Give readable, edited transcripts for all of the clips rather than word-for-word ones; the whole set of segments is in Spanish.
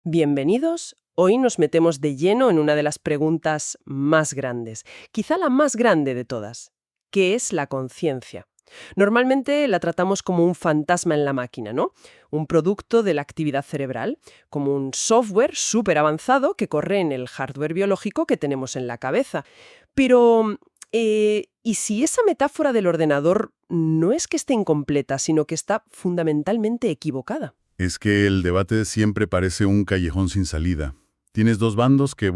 Bienvenidos. Hoy nos metemos de lleno en una de las preguntas más grandes, quizá la más grande de todas. ¿Qué es la conciencia? Normalmente la tratamos como un fantasma en la máquina, ¿no? Un producto de la actividad cerebral, como un software súper avanzado que corre en el hardware biológico que tenemos en la cabeza. Pero, ¿y si esa metáfora del ordenador no es que esté incompleta, sino que está fundamentalmente equivocada? Es que el debate siempre parece un callejón sin salida. Tienes dos bandos que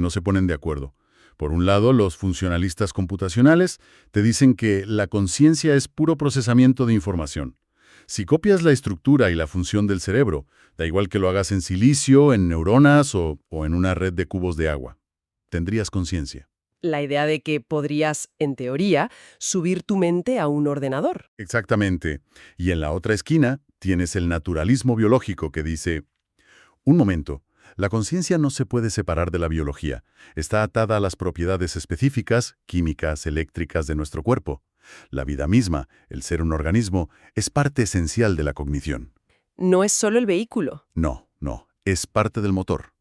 no se ponen de acuerdo. Por un lado, los funcionalistas computacionales te dicen que la conciencia es puro procesamiento de información. Si copias la estructura y la función del cerebro, da igual que lo hagas en silicio, en neuronas o en una red de cubos de agua, tendrías conciencia. La idea de que podrías, en teoría, subir tu mente a un ordenador. Exactamente. Y en la otra esquina tienes el naturalismo biológico que dice, un momento, la conciencia no se puede separar de la biología. Está atada a las propiedades específicas, químicas, eléctricas de nuestro cuerpo. La vida misma, el ser un organismo, es parte esencial de la cognición. No es solo el vehículo. No, es parte del motor.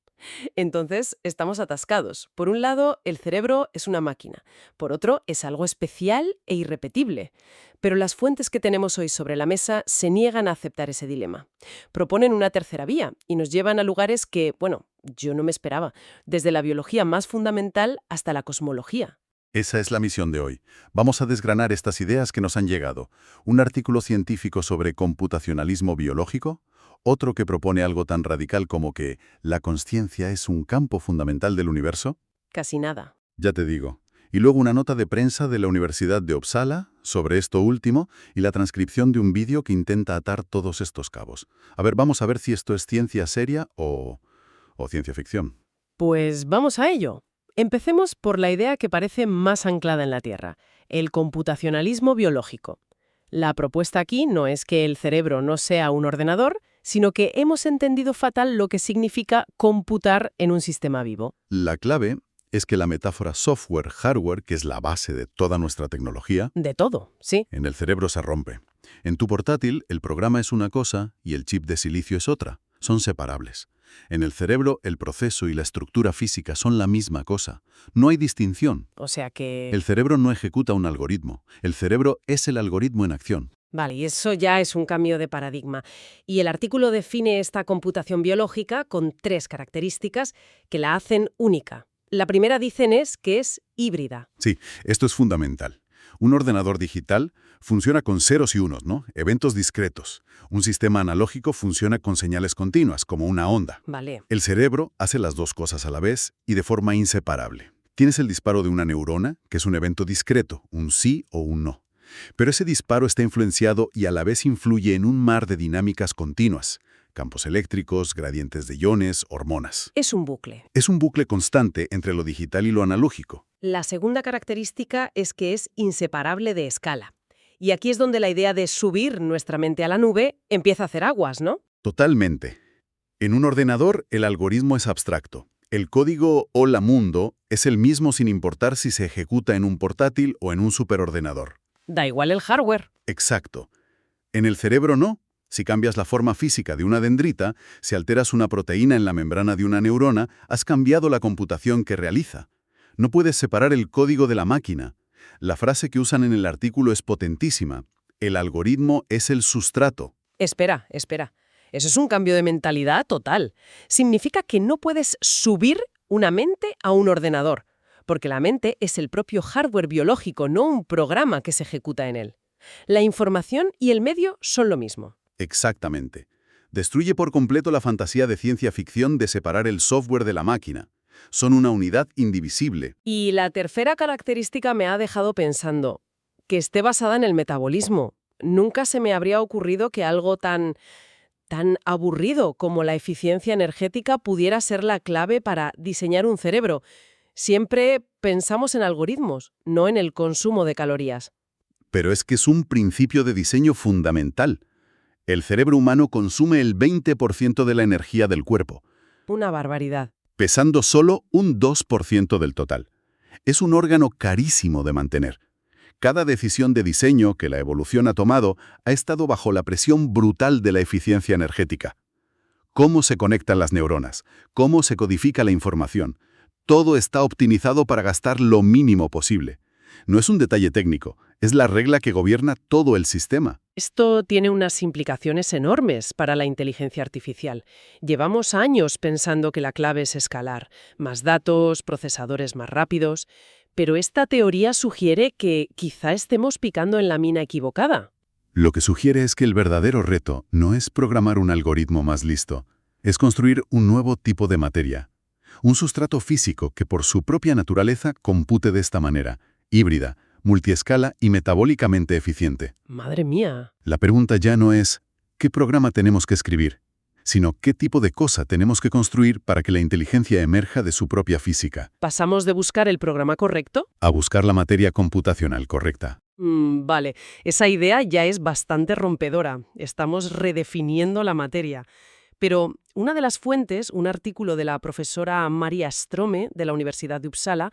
Entonces, estamos atascados. Por un lado, el cerebro es una máquina. Por otro, es algo especial e irrepetible. Pero las fuentes que tenemos hoy sobre la mesa se niegan a aceptar ese dilema. Proponen una tercera vía y nos llevan a lugares que, bueno, yo no me esperaba, desde la biología más fundamental hasta la cosmología. Esa es la misión de hoy. Vamos a desgranar estas ideas que nos han llegado. Un artículo científico sobre computacionalismo biológico, otro que propone algo tan radical como que la consciencia es un campo fundamental del universo. Casi nada. Ya te digo. Y luego una nota de prensa de la Universidad de Uppsala sobre esto último y la transcripción de un vídeo que intenta atar todos estos cabos. A ver, vamos a ver si esto es ciencia seria o ciencia ficción. Pues vamos a ello. Empecemos por la idea que parece más anclada en la Tierra, el computacionalismo biológico. La propuesta aquí no es que el cerebro no sea un ordenador, sino que hemos entendido fatal lo que significa computar en un sistema vivo. La clave es que la metáfora software-hardware, que es la base de toda nuestra tecnología, De todo, sí. en el cerebro se rompe. En tu portátil, el programa es una cosa y el chip de silicio es otra. Son separables. En el cerebro, el proceso y la estructura física son la misma cosa. No hay distinción. O sea que... El cerebro no ejecuta un algoritmo. El cerebro es el algoritmo en acción. Vale, y eso ya es un cambio de paradigma. Y el artículo define esta computación biológica con 3 características que la hacen única. La primera, dicen, es que es híbrida. Sí, esto es fundamental. Un ordenador digital funciona con ceros y unos, ¿no? Eventos discretos. Un sistema analógico funciona con señales continuas, como una onda. Vale. El cerebro hace las dos cosas a la vez y de forma inseparable. Tienes el disparo de una neurona, que es un evento discreto, un sí o un no. Pero ese disparo está influenciado y a la vez influye en un mar de dinámicas continuas. Campos eléctricos, gradientes de iones, hormonas. Es un bucle. Es un bucle constante entre lo digital y lo analógico. La segunda característica es que es inseparable de escala. Y aquí es donde la idea de subir nuestra mente a la nube empieza a hacer aguas, ¿no? Totalmente. En un ordenador, el algoritmo es abstracto. El código hola mundo es el mismo sin importar si se ejecuta en un portátil o en un superordenador. Da igual el hardware. Exacto. En el cerebro no. Si cambias la forma física de una dendrita, si alteras una proteína en la membrana de una neurona, has cambiado la computación que realiza. No puedes separar el código de la máquina. La frase que usan en el artículo es potentísima. El algoritmo es el sustrato. Espera. Eso es un cambio de mentalidad total. Significa que no puedes subir una mente a un ordenador, porque la mente es el propio hardware biológico, no un programa que se ejecuta en él. La información y el medio son lo mismo. Exactamente. Destruye por completo la fantasía de ciencia ficción de separar el software de la máquina. Son una unidad indivisible. Y la tercera característica me ha dejado pensando, que esté basada en el metabolismo. Nunca se me habría ocurrido que algo tan aburrido como la eficiencia energética pudiera ser la clave para diseñar un cerebro. Siempre pensamos en algoritmos, no en el consumo de calorías. Pero es que es un principio de diseño fundamental. El cerebro humano consume el 20% de la energía del cuerpo, Una barbaridad. pesando solo un 2% del total. Es un órgano carísimo de mantener. Cada decisión de diseño que la evolución ha tomado ha estado bajo la presión brutal de la eficiencia energética. cómo se conectan las neuronas, cómo se codifica la información. Todo está optimizado para gastar lo mínimo posible. No es un detalle técnico, es la regla que gobierna todo el sistema. Esto tiene unas implicaciones enormes para la inteligencia artificial. Llevamos años pensando que la clave es escalar, más datos, procesadores más rápidos, pero esta teoría sugiere que quizá estemos picando en la mina equivocada. Lo que sugiere es que el verdadero reto no es programar un algoritmo más listo, es construir un nuevo tipo de materia. Un sustrato físico que por su propia naturaleza compute de esta manera, híbrida, multiescala y metabólicamente eficiente. Madre mía. La pregunta ya no es ¿qué programa tenemos que escribir?, sino qué tipo de cosa tenemos que construir para que la inteligencia emerja de su propia física, ¿Pasamos de buscar el programa correcto? a buscar la materia computacional correcta. Vale, esa idea ya es bastante rompedora. Estamos redefiniendo la materia. Pero una de las fuentes, un artículo de la profesora Maria Strome de la Universidad de Uppsala,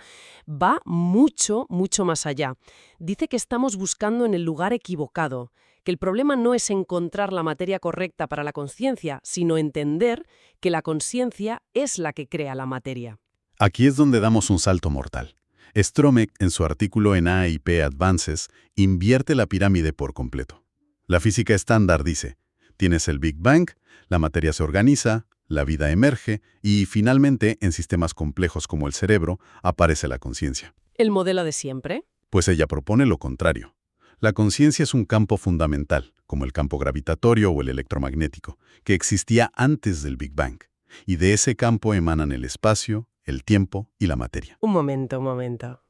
va mucho, mucho más allá. Dice que estamos buscando en el lugar equivocado, que el problema no es encontrar la materia correcta para la conciencia, sino entender que la conciencia es la que crea la materia. Aquí es donde damos un salto mortal. Strome, en su artículo en AIP Advances, invierte la pirámide por completo. La física estándar dice, tienes el Big Bang, la materia se organiza, la vida emerge y, finalmente, en sistemas complejos como el cerebro, aparece la conciencia. ¿El modelo de siempre? Pues ella propone lo contrario. La conciencia es un campo fundamental, como el campo gravitatorio o el electromagnético, que existía antes del Big Bang, y de ese campo emanan el espacio, el tiempo y la materia. Un momento, un momento.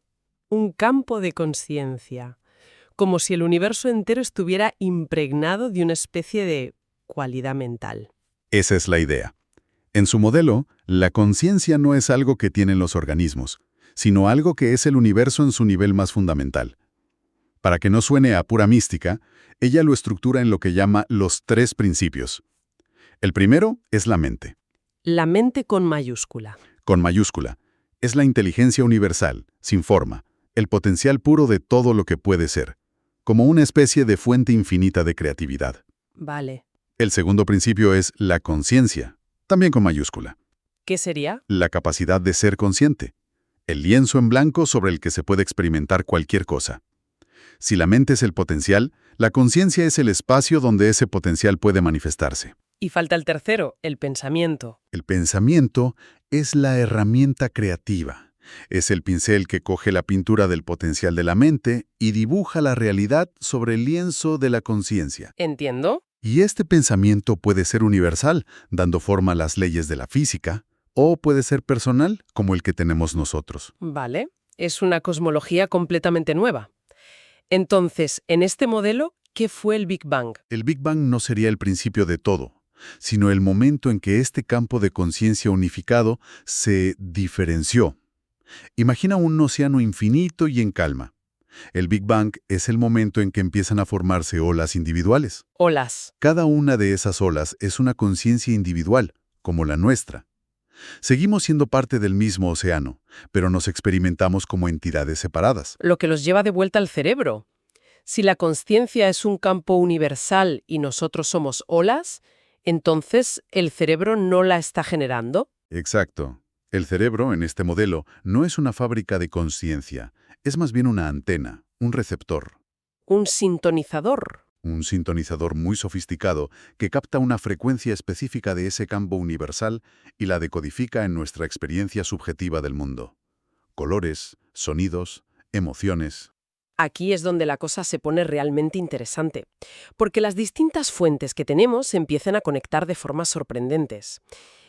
Un campo de conciencia. Como si el universo entero estuviera impregnado de una especie de cualidad mental. Esa es la idea. En su modelo, la conciencia no es algo que tienen los organismos, sino algo que es el universo en su nivel más fundamental. Para que no suene a pura mística, ella lo estructura en lo que llama los 3 principios. El primero es la mente, La mente con mayúscula. con mayúscula. Es la inteligencia universal, sin forma, el potencial puro de todo lo que puede ser, como una especie de fuente infinita de creatividad. Vale. El segundo principio es la conciencia, también con mayúscula. ¿Qué sería? La capacidad de ser consciente, el lienzo en blanco sobre el que se puede experimentar cualquier cosa. Si la mente es el potencial, la conciencia es el espacio donde ese potencial puede manifestarse. Y falta el tercero, el pensamiento. El pensamiento es la herramienta creativa. Es el pincel que coge la pintura del potencial de la mente y dibuja la realidad sobre el lienzo de la conciencia. ¿Entiendo? Y este pensamiento puede ser universal, dando forma a las leyes de la física, o puede ser personal, como el que tenemos nosotros. Vale. Es una cosmología completamente nueva. Entonces, en este modelo, ¿qué fue el Big Bang? El Big Bang no sería el principio de todo, sino el momento en que este campo de conciencia unificado se diferenció. Imagina un océano infinito y en calma. El Big Bang es el momento en que empiezan a formarse olas individuales. Olas. Cada una de esas olas es una conciencia individual, como la nuestra. Seguimos siendo parte del mismo océano, pero nos experimentamos como entidades separadas. Lo que los lleva de vuelta al cerebro. Si la consciencia es un campo universal y nosotros somos olas, entonces el cerebro no la está generando. Exacto. El cerebro, en este modelo, no es una fábrica de conciencia, es más bien una antena, un receptor. Un sintonizador. Un sintonizador muy sofisticado que capta una frecuencia específica de ese campo universal y la decodifica en nuestra experiencia subjetiva del mundo. Colores, sonidos, emociones. Aquí es donde la cosa se pone realmente interesante, porque las distintas fuentes que tenemos se empiezan a conectar de formas sorprendentes.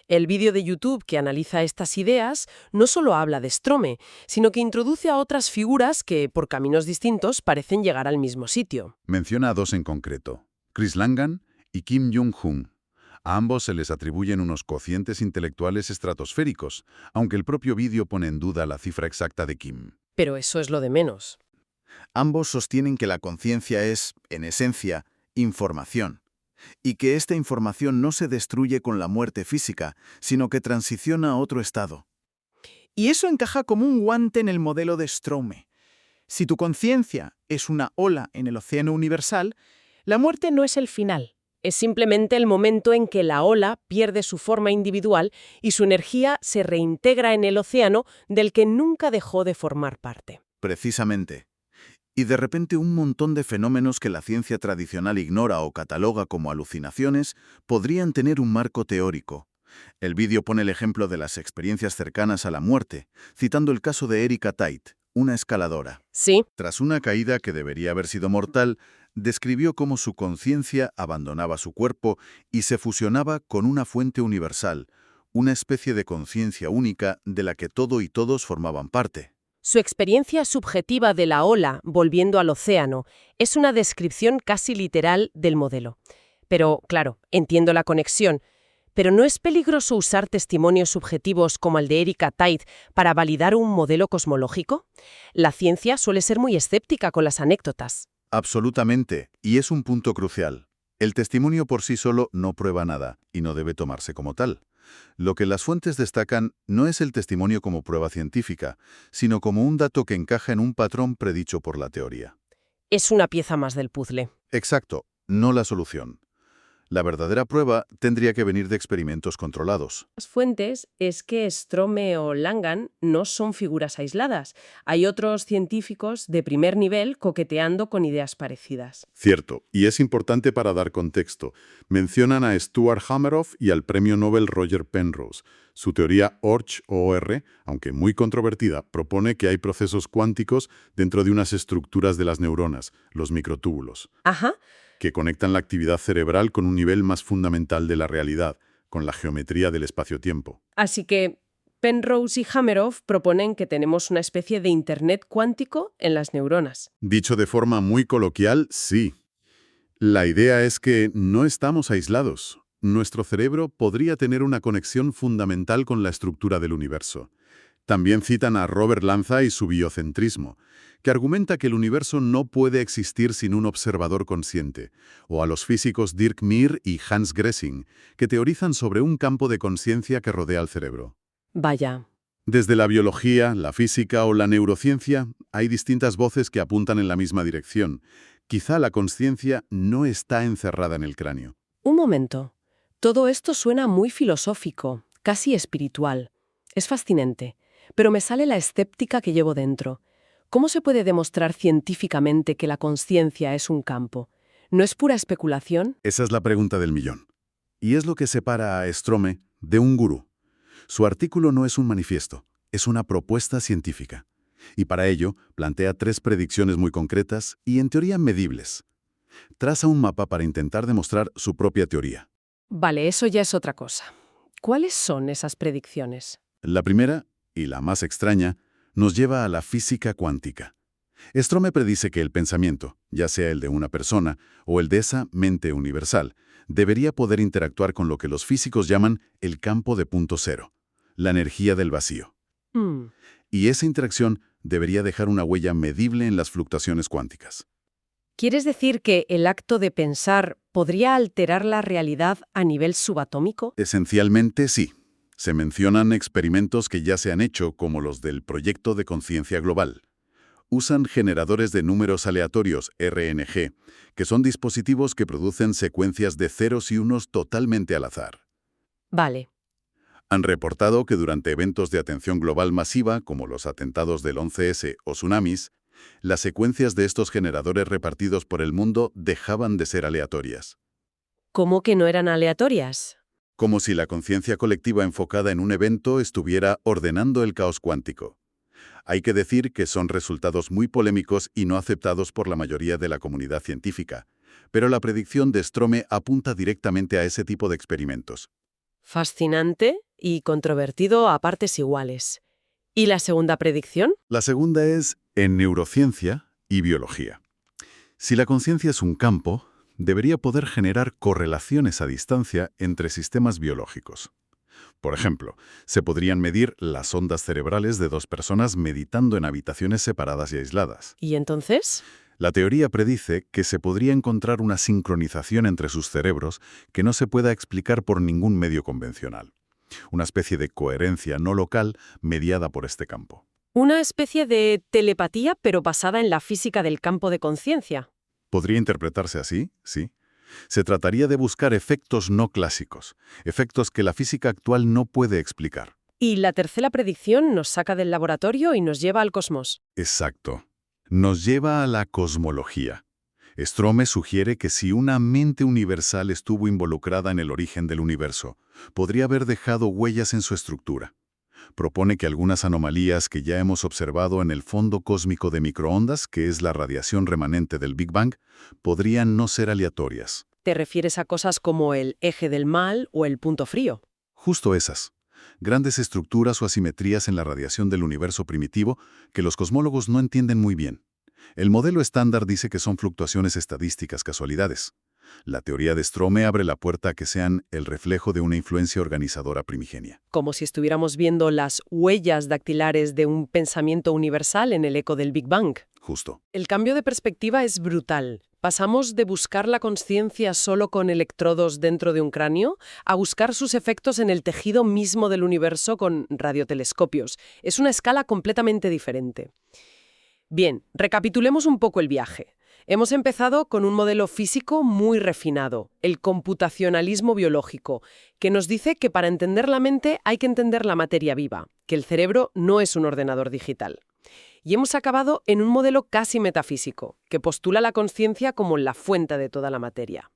El vídeo de YouTube que analiza estas ideas no solo habla de Strome, sino que introduce a otras figuras que, por caminos distintos, parecen llegar al mismo sitio. Menciona a 2 en concreto, Chris Langan y Kim Jong-un. A ambos se les atribuyen unos cocientes intelectuales estratosféricos, aunque el propio vídeo pone en duda la cifra exacta de Kim. Pero eso es lo de menos. Ambos sostienen que la conciencia es, en esencia, información, y que esta información no se destruye con la muerte física, sino que transiciona a otro estado. Y eso encaja como un guante en el modelo de Strome. Si tu conciencia es una ola en el océano universal, la muerte no es el final, Es simplemente el momento en que la ola pierde su forma individual y su energía se reintegra en el océano del que nunca dejó de formar parte. Precisamente. Y de repente un montón de fenómenos que la ciencia tradicional ignora o cataloga como alucinaciones podrían tener un marco teórico. El vídeo pone el ejemplo de las experiencias cercanas a la muerte, citando el caso de Erika Tait, una escaladora. Sí, Tras una caída que debería haber sido mortal, describió cómo su conciencia abandonaba su cuerpo y se fusionaba con una fuente universal, una especie de conciencia única de la que todo y todos formaban parte. su experiencia subjetiva de la ola volviendo al océano es una descripción casi literal del modelo. Pero, claro, entiendo la conexión. ¿Pero no es peligroso usar testimonios subjetivos como el de Erika Tait para validar un modelo cosmológico? La ciencia suele ser muy escéptica con las anécdotas. Absolutamente, y es un punto crucial. El testimonio por sí solo no prueba nada, y no debe tomarse como tal. Lo que las fuentes destacan no es el testimonio como prueba científica, sino como un dato que encaja en un patrón predicho por la teoría. Es una pieza más del puzzle. Exacto, no la solución. La verdadera prueba tendría que venir de experimentos controlados. Las fuentes es que Strome o Langan no son figuras aisladas. Hay otros científicos de primer nivel coqueteando con ideas parecidas. Cierto, y es importante para dar contexto. Mencionan a Stuart Hameroff y al premio Nobel Roger Penrose. Su teoría OR, aunque muy controvertida, propone que hay procesos cuánticos dentro de unas estructuras de las neuronas, los microtúbulos, Ajá. que conectan la actividad cerebral con un nivel más fundamental de la realidad, con la geometría del espacio-tiempo. Así que Penrose y Hameroff proponen que tenemos una especie de Internet cuántico en las neuronas. Dicho de forma muy coloquial, sí. La idea es que no estamos aislados. Nuestro cerebro podría tener una conexión fundamental con la estructura del universo. También citan a Robert Lanza y su biocentrismo, que argumenta que el universo no puede existir sin un observador consciente, o a los físicos Dirk Mir y Hans Gressing, que teorizan sobre un campo de conciencia que rodea al cerebro. Vaya. Desde la biología, la física o la neurociencia, hay distintas voces que apuntan en la misma dirección. Quizá la conciencia no está encerrada en el cráneo. Un momento. Todo esto suena muy filosófico, casi espiritual. Es fascinante, pero me sale la escéptica que llevo dentro. ¿Cómo se puede demostrar científicamente que la conciencia es un campo? ¿No es pura especulación? Esa es la pregunta del millón. Y es lo que separa a Strome de un gurú. Su artículo no es un manifiesto, es una propuesta científica. Y para ello, plantea 3 predicciones muy concretas y en teoría medibles. Traza un mapa para intentar demostrar su propia teoría. Vale, eso ya es otra cosa. ¿Cuáles son esas predicciones? La primera, y la más extraña, nos lleva a la física cuántica. Strome predice que el pensamiento, ya sea el de una persona o el de esa mente universal, debería poder interactuar con lo que los físicos llaman el campo de punto cero, la energía del vacío. Y esa interacción debería dejar una huella medible en las fluctuaciones cuánticas. ¿Quieres decir que el acto de pensar podría alterar la realidad a nivel subatómico? Esencialmente sí. Se mencionan experimentos que ya se han hecho, como los del Proyecto de Conciencia Global. Usan generadores de números aleatorios, RNG, que son dispositivos que producen secuencias de ceros y unos totalmente al azar. Vale. Han reportado que durante eventos de atención global masiva, como los atentados del 11S o tsunamis, las secuencias de estos generadores repartidos por el mundo dejaban de ser aleatorias. ¿Cómo que no eran aleatorias? Como si la conciencia colectiva enfocada en un evento estuviera ordenando el caos cuántico. Hay que decir que son resultados muy polémicos y no aceptados por la mayoría de la comunidad científica, pero la predicción de Strome apunta directamente a ese tipo de experimentos. Fascinante y controvertido a partes iguales. ¿Y la segunda predicción? La segunda es en neurociencia y biología. Si la conciencia es un campo, debería poder generar correlaciones a distancia entre sistemas biológicos. Por ejemplo, se podrían medir las ondas cerebrales de 2 personas meditando en habitaciones separadas y aisladas. ¿Y entonces? La teoría predice que se podría encontrar una sincronización entre sus cerebros que no se pueda explicar por ningún medio convencional. Una especie de coherencia no local mediada por este campo. Una especie de telepatía, pero basada en la física del campo de conciencia. Podría interpretarse así, sí. Se trataría de buscar efectos no clásicos, efectos que la física actual no puede explicar. Y la tercera predicción nos saca del laboratorio y nos lleva al cosmos. Exacto. Nos lleva a la cosmología. Strome sugiere que si una mente universal estuvo involucrada en el origen del universo, podría haber dejado huellas en su estructura. Propone que algunas anomalías que ya hemos observado en el fondo cósmico de microondas, que es la radiación remanente del Big Bang, podrían no ser aleatorias. ¿Te refieres a cosas como el eje del mal o el punto frío? Justo esas. Grandes estructuras o asimetrías en la radiación del universo primitivo que los cosmólogos no entienden muy bien. El modelo estándar dice que son fluctuaciones estadísticas, casualidades. La teoría de Strome abre la puerta a que sean el reflejo de una influencia organizadora primigenia. Como si estuviéramos viendo las huellas dactilares de un pensamiento universal en el eco del Big Bang. Justo. El cambio de perspectiva es brutal. Pasamos de buscar la consciencia solo con electrodos dentro de un cráneo a buscar sus efectos en el tejido mismo del universo con radiotelescopios. Es una escala completamente diferente. Bien, recapitulemos un poco el viaje. Hemos empezado con un modelo físico muy refinado, el computacionalismo biológico, que nos dice que para entender la mente hay que entender la materia viva, que el cerebro no es un ordenador digital. Y hemos acabado en un modelo casi metafísico, que postula la conciencia como la fuente de toda la materia.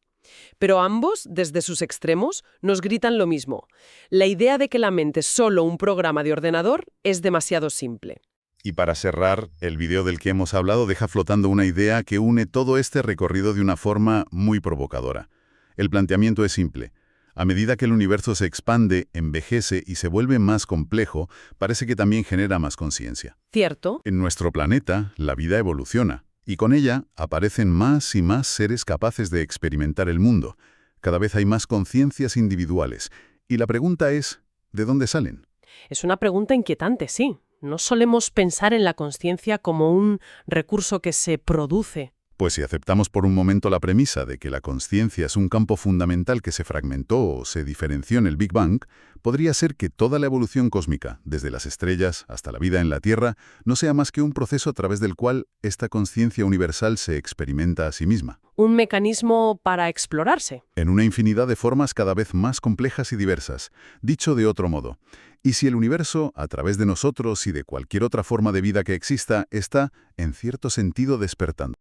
Pero ambos, desde sus extremos, nos gritan lo mismo. La idea de que la mente es solo un programa de ordenador es demasiado simple. Y para cerrar, el video del que hemos hablado deja flotando una idea que une todo este recorrido de una forma muy provocadora. El planteamiento es simple. A medida que el universo se expande, envejece y se vuelve más complejo, parece que también genera más conciencia. ¿Cierto? En nuestro planeta, la vida evoluciona, y con ella aparecen más y más seres capaces de experimentar el mundo. Cada vez hay más conciencias individuales. Y la pregunta es, ¿de dónde salen? Es una pregunta inquietante, sí. No solemos pensar en la conciencia como un recurso que se produce. Pues si aceptamos por un momento la premisa de que la consciencia es un campo fundamental que se fragmentó o se diferenció en el Big Bang, podría ser que toda la evolución cósmica, desde las estrellas hasta la vida en la Tierra, no sea más que un proceso a través del cual esta conciencia universal se experimenta a sí misma. Un mecanismo para explorarse. En una infinidad de formas cada vez más complejas y diversas. Dicho de otro modo, ¿y si el universo, a través de nosotros y de cualquier otra forma de vida que exista, está, en cierto sentido, despertando?